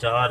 4